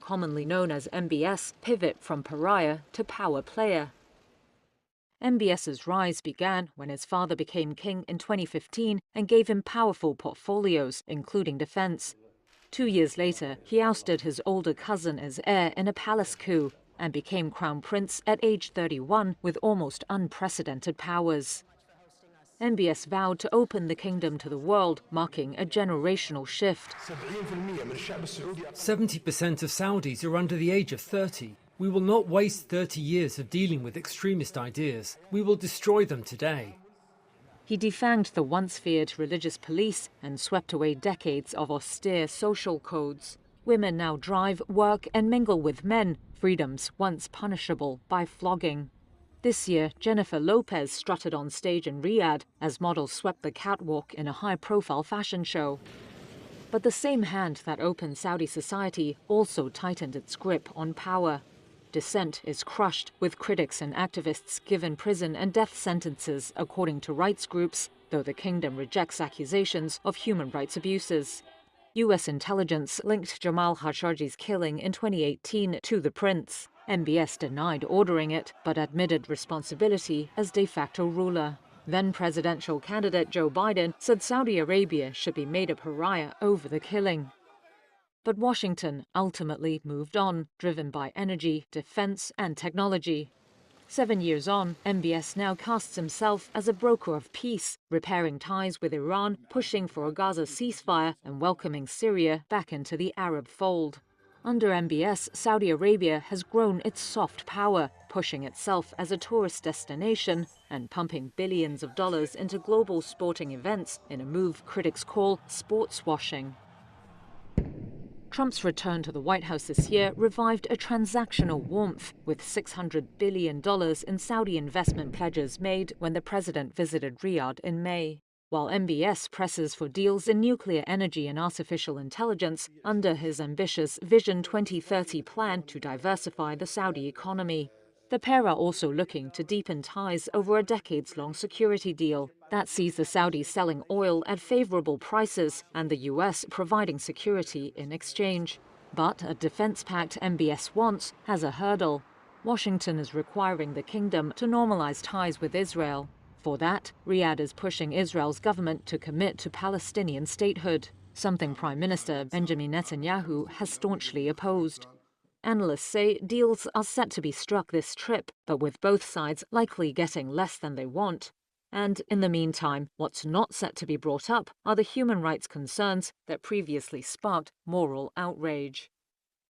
commonly known as MBS, pivot from pariah to power player. MBS's rise began when his father became king in 2015 and gave him powerful portfolios, including defense. 2 years later, he ousted his older cousin as heir in a palace coup and became crown prince at age 31 with almost unprecedented powers. MBS vowed to open the kingdom to the world, marking a generational shift. 70% of Saudis are under the age of 30. We will not waste 30 years of dealing with extremist ideas. We will destroy them today. He defanged the once feared religious police and swept away decades of austere social codes. Women now drive, work and mingle with men, freedoms once punishable by flogging. This year, Jennifer Lopez strutted on stage in Riyadh as models swept the catwalk in a high-profile fashion show. But the same hand that opened Saudi society also tightened its grip on power. Dissent is crushed, with critics and activists given prison and death sentences, according to rights groups, though the kingdom rejects accusations of human rights abuses. U.S. intelligence linked Jamal Khashoggi's killing in 2018 to the prince. MBS denied ordering it, but admitted responsibility as de facto ruler. Then presidential candidate Joe Biden said Saudi Arabia should be made a pariah over the killing. But Washington ultimately moved on, driven by energy, defense, and technology. 7 years on, MBS now casts himself as a broker of peace, repairing ties with Iran, pushing for a Gaza ceasefire, and welcoming Syria back into the Arab fold. Under MBS, Saudi Arabia has grown its soft power, pushing itself as a tourist destination and pumping billions of dollars into global sporting events in a move critics call sports washing. Trump's return to the White House this year revived a transactional warmth, with $600 billion in Saudi investment pledges made when the president visited Riyadh in May. While MBS presses for deals in nuclear energy and artificial intelligence under his ambitious Vision 2030 plan to diversify the Saudi economy. The pair are also looking to deepen ties over a decades-long security deal that sees the Saudis selling oil at favorable prices and the US providing security in exchange. But a defense pact MBS wants has a hurdle. Washington is requiring the kingdom to normalize ties with Israel. For that, Riyadh is pushing Israel's government to commit to Palestinian statehood, something Prime Minister Benjamin Netanyahu has staunchly opposed. Analysts say deals are set to be struck this trip, but with both sides likely getting less than they want. And in the meantime, what's not set to be brought up are the human rights concerns that previously sparked moral outrage.